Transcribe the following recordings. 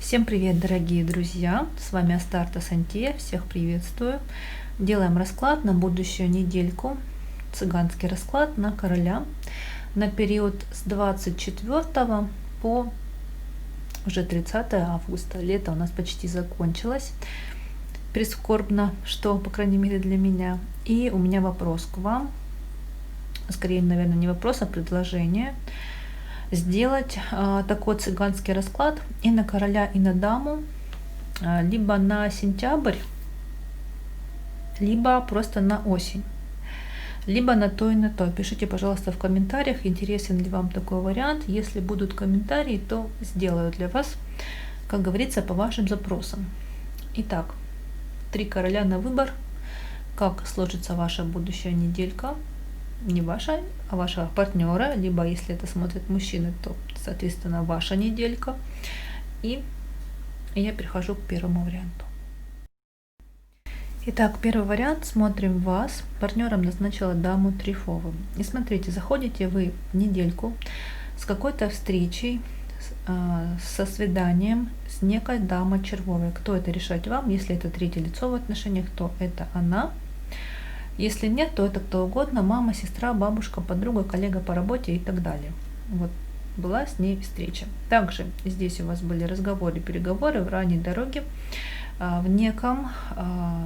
Всем привет, дорогие друзья! С вами Астарта Сантия. Всех приветствую. Делаем расклад на будущую недельку. Цыганский расклад на короля на период с 24 по уже 30 августа. Лето у нас почти закончилось. Прискорбно, что, по крайней мере, для меня. И у меня вопрос к вам. Скорее, наверное, не вопрос, а предложение. Сделать такой цыганский расклад и на короля, и на даму, либо на сентябрь, либо просто на осень, либо на то и на то. Пишите, пожалуйста, в комментариях, интересен ли вам такой вариант. Если будут комментарии, то сделаю для вас, как говорится, по вашим запросам. Итак, 3 короля на выбор. Как сложится ваша будущая неделька? Не ваша, а вашего партнера, либо если это смотрят мужчины, то, соответственно, ваша неделька. И я перехожу к первому варианту. Итак, первый вариант. Смотрим вас. Партнером назначила даму Трефову. И смотрите, заходите вы в недельку с какой-то встречей, со свиданием с некой дамой Червовой. Кто это, решать вам. Если это третье лицо в отношениях, то это она. Если нет, то это кто угодно, мама, сестра, бабушка, подруга, коллега по работе и так далее. Вот была с ней встреча. Также здесь у вас были разговоры, переговоры в ранней дороге, в неком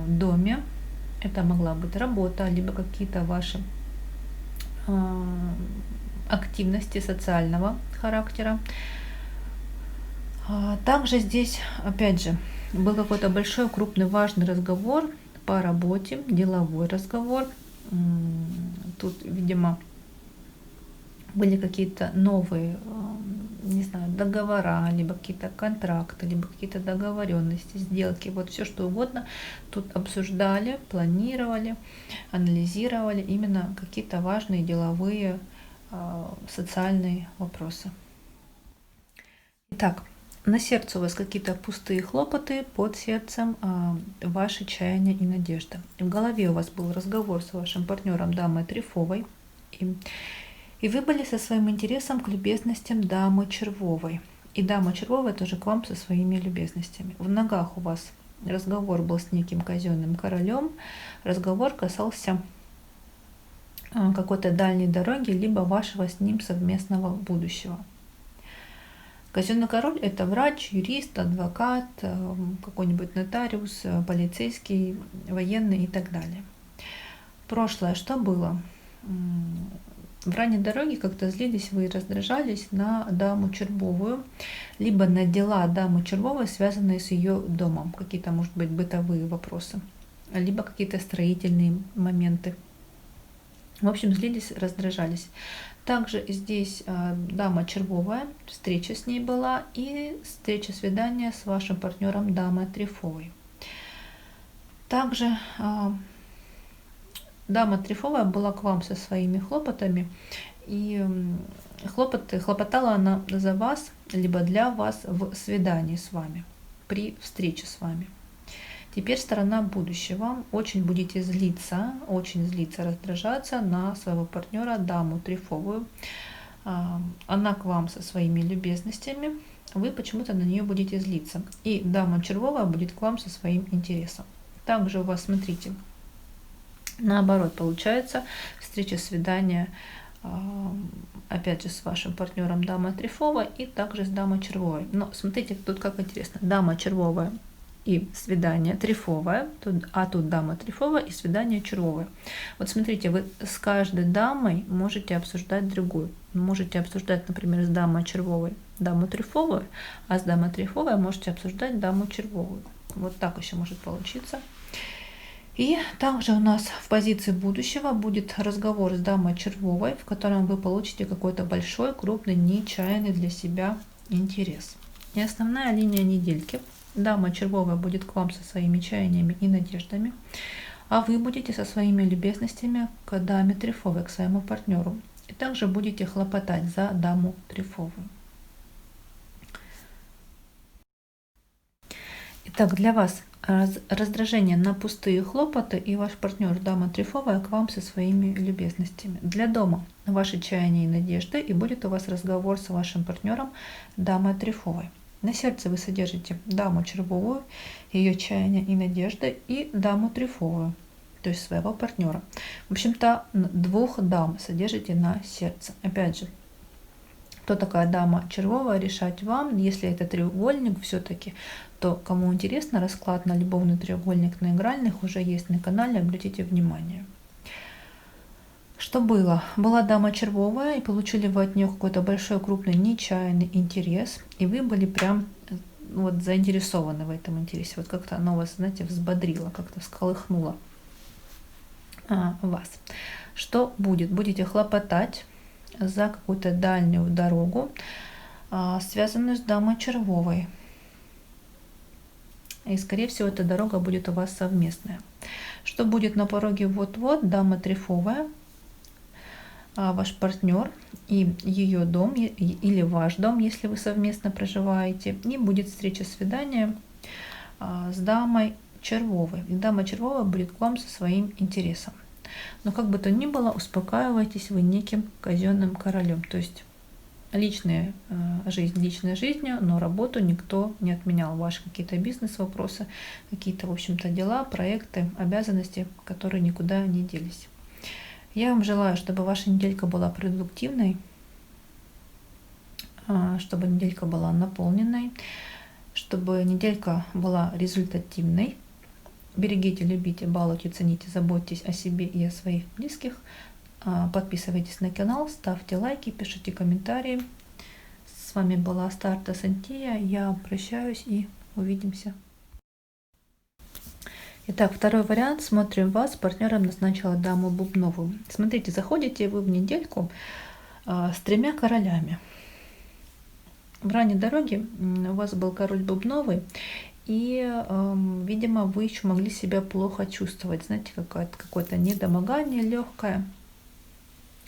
доме. Это могла быть работа, либо какие-то ваши активности социального характера. Также здесь, опять же, был какой-то большой, крупный, важный разговор по работе, деловой разговор. Тут, видимо, были какие-то новые, не знаю, договора, либо какие-то контракты, либо какие-то договоренности, сделки, вот все что угодно. Тут обсуждали, планировали, анализировали именно какие-то важные деловые, социальные вопросы. Итак, на сердце у вас какие-то пустые хлопоты, под сердцем ваши чаяния и надежда. В голове у вас был разговор с вашим партнером дамой Трефовой, и вы были со своим интересом к любезностям дамы Червовой. И дама Червовая тоже к вам со своими любезностями. В ногах у вас разговор был с неким казенным королем. Разговор касался какой-то дальней дороги, либо вашего с ним совместного будущего. Казенный король – это врач, юрист, адвокат, какой-нибудь нотариус, полицейский, военный и так далее. Прошлое что было? В ранней дороге как-то злились вы и раздражались на даму Червовую, либо на дела дамы Червовой, связанные с ее домом, какие-то, может быть, бытовые вопросы, либо какие-то строительные моменты. В общем, злились, раздражались. Также здесь дама Червовая, встреча с ней была, и встреча, свидание с вашим партнером дамой Трефовой. Также дама Трефовая была к вам со своими хлопотами, и хлопотала она за вас, либо для вас в свидании с вами, при встрече с вами. Теперь сторона будущего. Очень будете злиться, раздражаться на своего партнера, даму Трефовую. Она к вам со своими любезностями, вы почему-то на нее будете злиться. И дама Червовая будет к вам со своим интересом. Также у вас, смотрите, наоборот получается встреча, свидание, опять же, с вашим партнером дама Трефова и также с дамой Червовой. Но смотрите, тут как интересно. Дама Червовая и свидание Трефовое, а тут дама Трефовая и свидание Червовое. Вот смотрите, вы с каждой дамой можете обсуждать другую. Можете обсуждать, например, с дамой Червовой даму Трефовую, а с дамой Трефовой можете обсуждать даму Червовую. Вот так еще может получиться. И также у нас в позиции будущего будет разговор с дамой Червовой, в котором вы получите какой-то большой, крупный, нечаянный для себя интерес. И основная линия недельки. Дама Червовая будет к вам со своими чаяниями и надеждами, а вы будете со своими любезностями к даме Трефовой, к своему партнеру. И также будете хлопотать за даму Трефовую. Итак, для вас раздражение на пустые хлопоты, и ваш партнер дама Трефовая к вам со своими любезностями. Для дома ваши чаяния и надежды, и будет у вас разговор с вашим партнером дамой Трефовой. На сердце вы содержите даму червовую, ее чаяния и надежды, и даму трефовую, то есть своего партнера. В общем-то, двух дам содержите на сердце. Опять же, кто такая дама червовая, решать вам. Если это треугольник все-таки, то кому интересно расклад на любовный треугольник на игральных уже есть на канале, обратите внимание. Что было? Была дама червовая, и получили вы от нее какой-то большой, крупный, нечаянный интерес, и вы были прям вот заинтересованы в этом интересе. Вот как-то оно вас, знаете, взбодрило, как-то всколыхнуло вас. Что будет? Будете хлопотать за какую-то дальнюю дорогу, связанную с дамой червовой. И, скорее всего, эта дорога будет у вас совместная. Что будет на пороге вот-вот? Дама трефовая, ваш партнер и ее дом, или ваш дом, если вы совместно проживаете. И будет встреча, свидание с дамой червовой. И дама червовая будет к вам со своим интересом. Но как бы то ни было, успокаивайтесь вы неким казенным королем. То есть личная жизнь личной жизнью, но работу никто не отменял. Ваши какие-то бизнес-вопросы, какие-то, в общем-то, дела, проекты, обязанности, которые никуда не делись. Я вам желаю, чтобы ваша неделька была продуктивной, чтобы неделька была наполненной, чтобы неделька была результативной. Берегите, любите, балуйте, цените, заботьтесь о себе и о своих близких. Подписывайтесь на канал, ставьте лайки, пишите комментарии. С вами была Астарта Сантия. Я прощаюсь и увидимся. Итак, второй вариант. Смотрим вас. Партнером назначила даму бубновую. Смотрите, заходите вы в недельку с 3 королями. В ранней дороге у вас был король бубновый, и, видимо, вы еще могли себя плохо чувствовать. Знаете, какое-то недомогание легкое,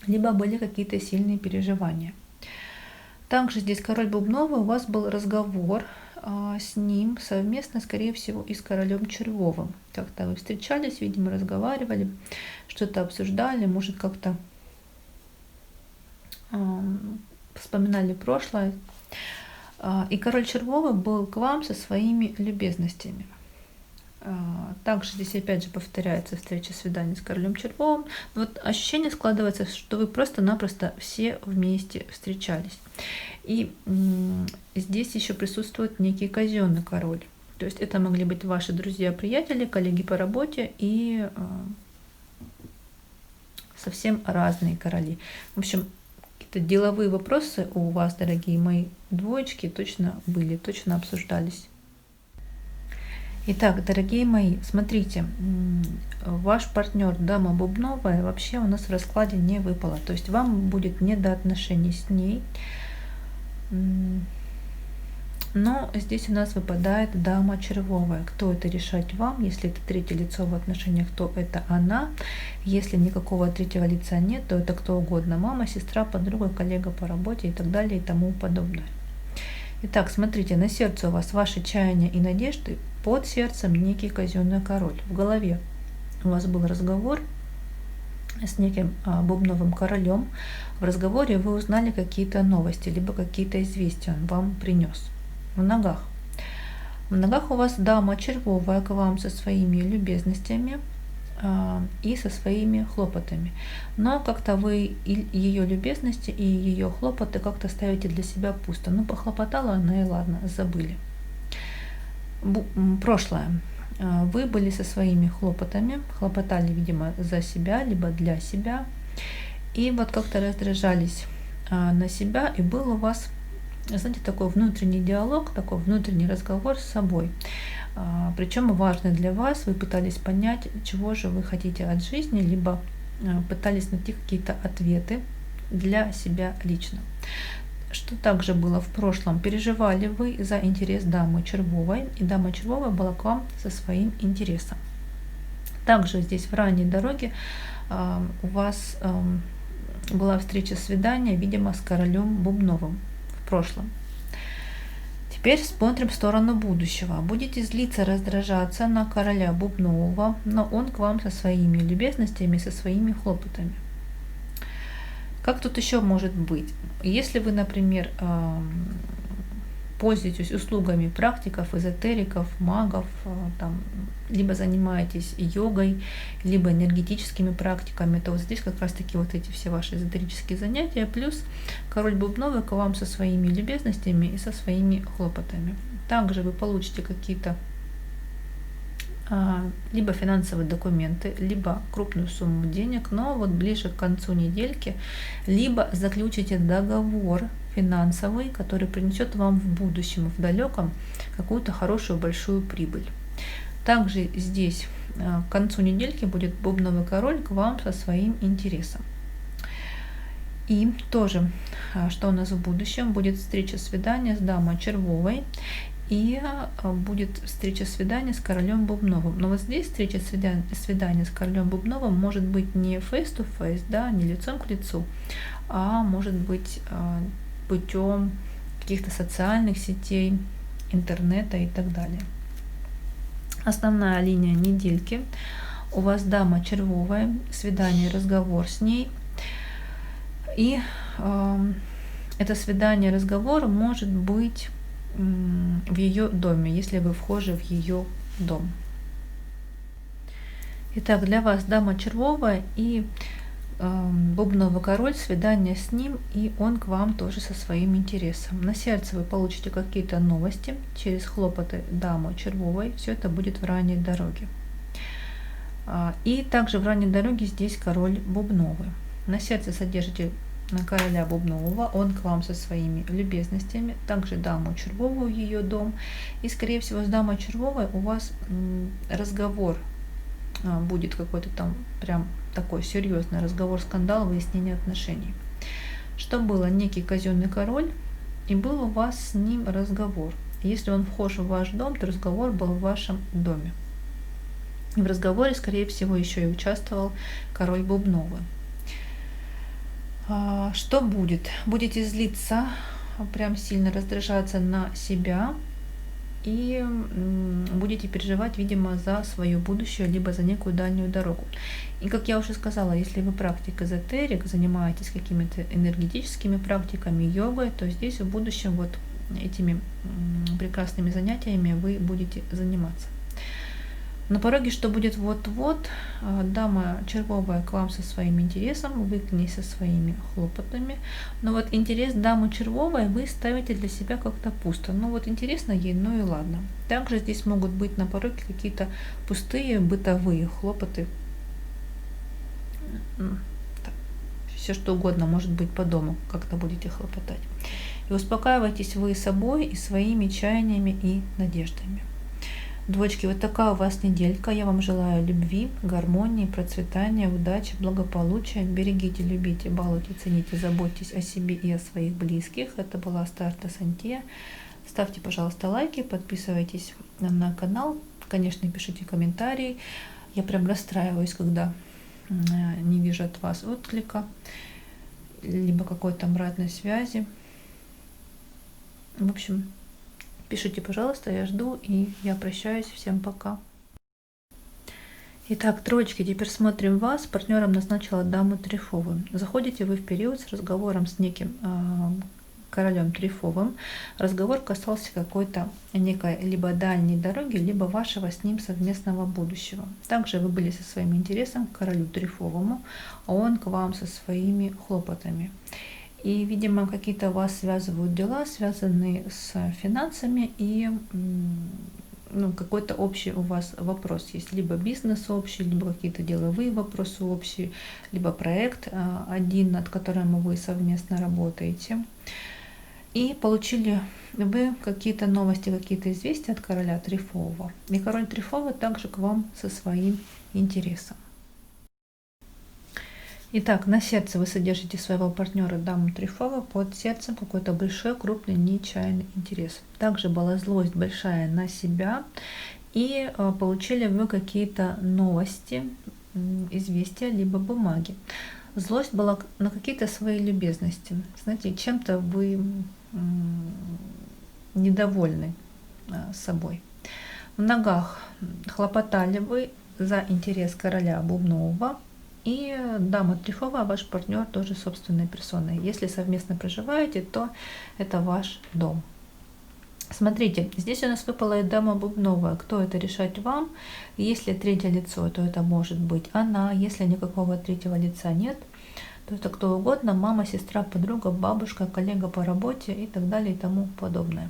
либо были какие-то сильные переживания. Также здесь король бубновый, у вас был разговор с ним совместно, скорее всего, и с королем червовым. Как-то вы встречались, видимо, разговаривали, что-то обсуждали, может, как-то вспоминали прошлое. И король червовый был к вам со своими любезностями. Также здесь опять же повторяется встреча, свидание с королем червовым. Вот ощущение складывается, что вы просто-напросто все вместе встречались. И здесь еще присутствует некий казенный король. То есть это могли быть ваши друзья, приятели, коллеги по работе и совсем разные короли. В общем, какие-то деловые вопросы у вас, дорогие мои двоечки, точно были, точно обсуждались. Итак, дорогие мои, смотрите, ваш партнер дама бубновая вообще у нас в раскладе не выпала. То есть вам будет не до отношений с ней. Но здесь у нас выпадает дама червовая. Кто это, решать вам? Если это третье лицо в отношениях, то это она. Если никакого третьего лица нет, то это кто угодно. Мама, сестра, подруга, коллега по работе и так далее и тому подобное. Итак, смотрите, на сердце у вас ваши чаяния и надежды, под сердцем некий казенный король. В голове у вас был разговор с неким бубновым королем. В разговоре вы узнали какие-то новости, либо какие-то известия он вам принес. В ногах. В ногах у вас дама червовая к вам со своими любезностями и со своими хлопотами. Но как-то вы ее любезности и ее хлопоты как-то ставите для себя пусто. Ну, похлопотала она и ладно, забыли. Прошлое. Вы были со своими хлопотами, хлопотали, видимо, за себя, либо для себя. И вот как-то раздражались на себя, и был у вас, знаете, такой внутренний диалог, такой внутренний разговор с собой. Причем важный для вас, вы пытались понять, чего же вы хотите от жизни, либо пытались найти какие-то ответы для себя лично. Что также было в прошлом? Переживали вы за интерес дамы червовой, и дама червовая была к вам со своим интересом. Также здесь в ранней дороге у вас была встреча, свидание, видимо, с королем бубновым в прошлом. Теперь смотрим в сторону будущего. Будете злиться, раздражаться на короля бубнового, но он к вам со своими любезностями, со своими хлопотами. Как тут еще может быть? Если вы, например, пользуетесь услугами практиков, эзотериков, магов, там, либо занимаетесь йогой, либо энергетическими практиками, то вот здесь как раз таки вот эти все ваши эзотерические занятия, плюс король бубновый к вам со своими любезностями и со своими хлопотами. Также вы получите какие-то либо финансовые документы, либо крупную сумму денег, но вот ближе к концу недельки, либо заключите договор финансовый, который принесет вам в будущем, в далеком, какую-то хорошую большую прибыль. Также здесь к концу недельки будет бубновый король к вам со своим интересом. И тоже, что у нас в будущем, будет встреча-свидание с дамой Червовой, и будет встреча-свидание с королем Бубновым. Но вот здесь встреча-свидание с королем Бубновым может быть не face-to-face, да, не лицом к лицу, а может быть путем каких-то социальных сетей, интернета и так далее. Основная линия недельки. У вас дама Червовая, свидание, разговор с ней. И это свидание, разговор может быть в ее доме, если вы вхожи в ее дом. Итак, для вас дама Червовая и бубновый король, свидание с ним, и он к вам тоже со своим интересом. На сердце вы получите какие-то новости через хлопоты дамы Червовой. Все это будет в ранней дороге. И также в ранней дороге здесь король бубновый. На сердце содержите короля бубнового, он к вам со своими любезностями, также даму Червовую, ее дом, и скорее всего с дамой Червовой у вас разговор будет какой-то там прям такой серьезный разговор, скандал, выяснение отношений. Что было? Некий казенный король, и был у вас с ним разговор. Если он вхож в ваш дом, то разговор был в вашем доме. И в разговоре, скорее всего, еще и участвовал король бубновый. Что будет? Будете злиться, прям сильно раздражаться на себя и будете переживать, видимо, за свое будущее, либо за некую дальнюю дорогу. И как я уже сказала, если вы практик эзотерик, занимаетесь какими-то энергетическими практиками, йогой, то здесь в будущем вот этими прекрасными занятиями вы будете заниматься. На пороге, что будет вот-вот, дама Червовая к вам со своим интересом, вы к ней со своими хлопотами. Но вот интерес дамы Червовой вы ставите для себя как-то пусто. Ну вот интересно ей, ну и ладно. Также здесь могут быть на пороге какие-то пустые бытовые хлопоты. Все что угодно может быть по дому, как-то будете хлопотать. И успокаивайтесь вы собой и своими чаяниями и надеждами. Двоечки, вот такая у вас неделька. Я вам желаю любви, гармонии, процветания, удачи, благополучия. Берегите, любите, балуйте, цените, заботьтесь о себе и о своих близких. Это была Астарта Сантия. Ставьте, пожалуйста, лайки, подписывайтесь на канал. Конечно, пишите комментарии. Я прям расстраиваюсь, когда не вижу от вас отклика, либо какой-то обратной связи. В общем, пишите, пожалуйста, я жду, и я прощаюсь. Всем пока. Итак, троечки, теперь смотрим вас. Партнером назначила даму Трефовую. Заходите вы в период с разговором с неким королем Трефовым. Разговор касался какой-то некой либо дальней дороги, либо вашего с ним совместного будущего. Также вы были со своим интересом к королю Трефовому, а он к вам со своими хлопотами. И, видимо, какие-то вас связывают дела, связанные с финансами, и какой-то общий у вас вопрос есть. Либо бизнес общий, либо какие-то деловые вопросы общие, либо проект один, над которым вы совместно работаете. И получили вы какие-то новости, какие-то известия от короля Трефового. И король Трефовый также к вам со своим интересом. Итак, на сердце вы содержите своего партнера даму Трефову, под сердцем какой-то большой, крупный, нечаянный интерес. Также была злость большая на себя, и получили вы какие-то новости, известия, либо бумаги. Злость была на какие-то свои любезности. Знаете, чем-то вы недовольны собой. В ногах хлопотали вы за интерес короля Бубнового. И дама Трефовая, ваш партнер, тоже собственной персоной. Если совместно проживаете, то это ваш дом. Смотрите, здесь у нас выпала и дама бубновая. Кто это, решать вам. Если третье лицо, то это может быть она. Если никакого третьего лица нет, то это кто угодно. Мама, сестра, подруга, бабушка, коллега по работе и так далее и тому подобное.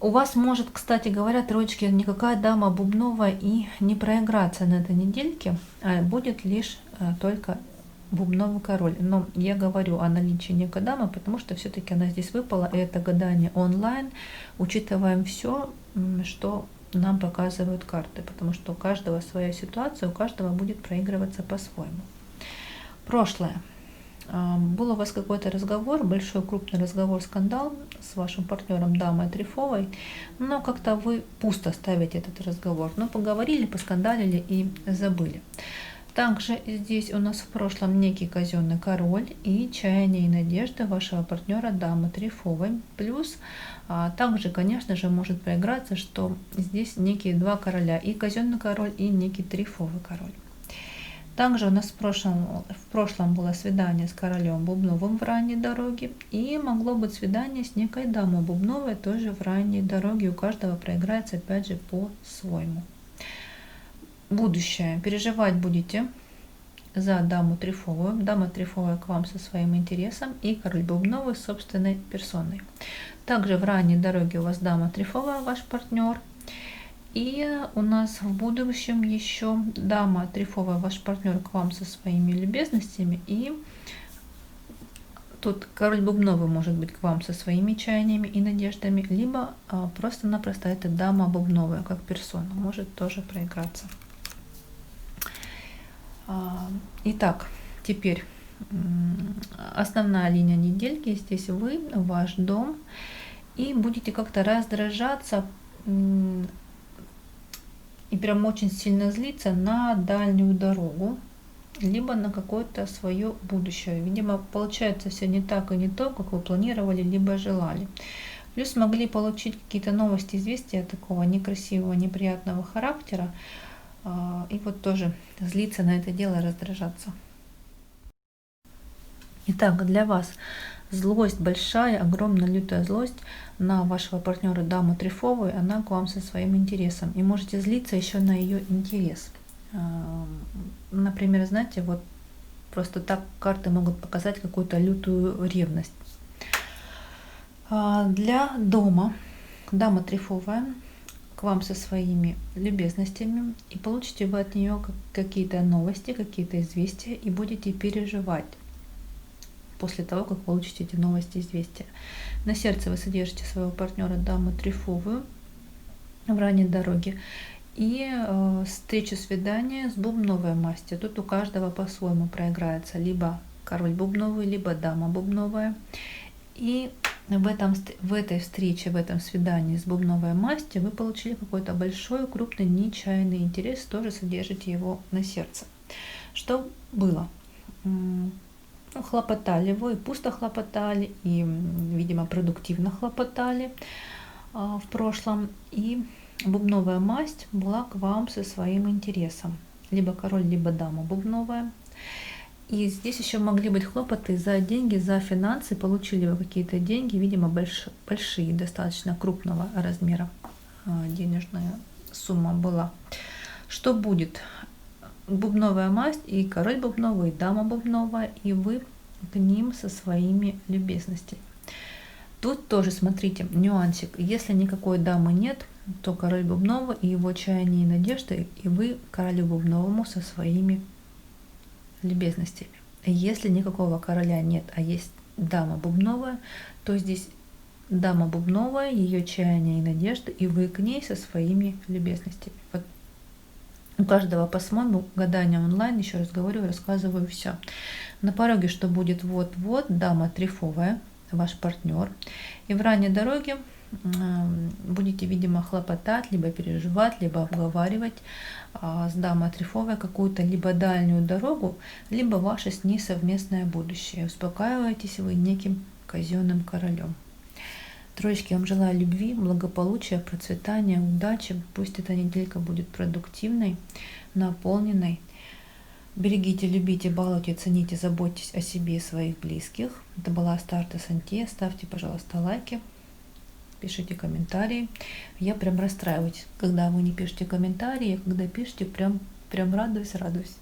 У вас может, кстати говоря, троечки, никакая дама бубновая и не проиграться на этой недельке, а будет лишь только бубновый король. Но я говорю о наличии некой дамы, потому что все-таки она здесь выпала, и это гадание онлайн. Учитываем все, что нам показывают карты, потому что у каждого своя ситуация, у каждого будет проигрываться по-своему. Прошлое. Был у вас какой-то разговор, большой крупный разговор, скандал с вашим партнером дамой Трефовой, но как-то вы пусто ставите этот разговор. Но поговорили, поскандалили и забыли. Также здесь у нас в прошлом некий казенный король и чаяние и надежды вашего партнера дамы Трефовой. Плюс также, конечно же, может проиграться, что здесь некие два короля, и казенный король, и некий Трефовый король. Также у нас в прошлом было свидание с королем Бубновым в ранней дороге, и могло быть свидание с некой дамой Бубновой тоже в ранней дороге. У каждого проиграется опять же по-своему. Будущее. Переживать будете за даму Трефовую. Дама Трефовая к вам со своим интересом, и король Бубновый с собственной персоной. Также в ранней дороге у вас дама Трефовая, ваш партнер. И у нас в будущем еще дама Трефовая, ваш партнер, к вам со своими любезностями. И тут король Бубновый может быть к вам со своими чаяниями и надеждами, либо просто-напросто эта дама Бубновая как персона может тоже проиграться. Итак, теперь основная линия недельки. Здесь вы, ваш дом, и будете как-то раздражаться и прям очень сильно злиться на дальнюю дорогу, либо на какое-то свое будущее. Видимо, получается все не так и не то, как вы планировали, либо желали. Плюс могли получить какие-то новости, известия такого некрасивого, неприятного характера, и вот тоже злиться на это дело, раздражаться. Итак, для вас злость большая, огромная лютая злость на вашего партнера даму Трефовую, она к вам со своим интересом. И можете злиться еще на ее интерес. Например, знаете, вот просто так карты могут показать какую-то лютую ревность. Для дома дама Трефовая к вам со своими любезностями, и получите вы от нее какие-то новости, какие-то известия, и будете переживать после того, как получите эти новости, известия. На сердце вы содержите своего партнера даму Трефовую в ранней дороге. И встреча, свидание с бубновой мастью. Тут у каждого по-своему проиграется. Либо король бубновый, либо дама бубновая. И в этой встрече, в этом свидании с бубновой мастью вы получили какой-то большой, крупный, нечаянный интерес. Тоже содержите его на сердце. Что было? Хлопотали вы, пусто хлопотали, и, видимо, продуктивно хлопотали в прошлом. И бубновая масть была к вам со своим интересом. Либо король, либо дама бубновая. И здесь еще могли быть хлопоты за деньги, за финансы. Получили вы какие-то деньги, видимо, большие, достаточно крупного размера денежная сумма была. Что будет? Бубновая масть, и король бубновый, и дама бубновая, и вы к ним со своими любезностями. Тут тоже, смотрите, нюансик. Если никакой дамы нет, то король бубновый и его чаяние и надежды, и вы королю бубновому со своими любезностями. Если никакого короля нет, а есть дама бубновая, то здесь дама бубновая, ее чаяние и надежды, и вы к ней со своими любезностями. Вот. У каждого по-своему, гадание онлайн, еще раз говорю, рассказываю все. На пороге, что будет вот-вот, дама Трефовая, ваш партнер. И в ранней дороге будете, видимо, хлопотать, либо переживать, либо обговаривать с дамой Трефовой какую-то либо дальнюю дорогу, либо ваше с ней совместное будущее. Успокаиваетесь вы неким казенным королем. Троечки, я вам желаю любви, благополучия, процветания, удачи. Пусть эта неделька будет продуктивной, наполненной. Берегите, любите, балуйте, цените, заботьтесь о себе и своих близких. Это была Астарта Сантия. Ставьте, пожалуйста, лайки. пишите комментарии. Я прям расстраиваюсь, когда вы не пишете комментарии, а когда пишете, прям радуюсь.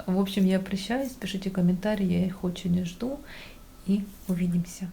В общем, я прощаюсь, пишите комментарии, я их очень жду, и увидимся.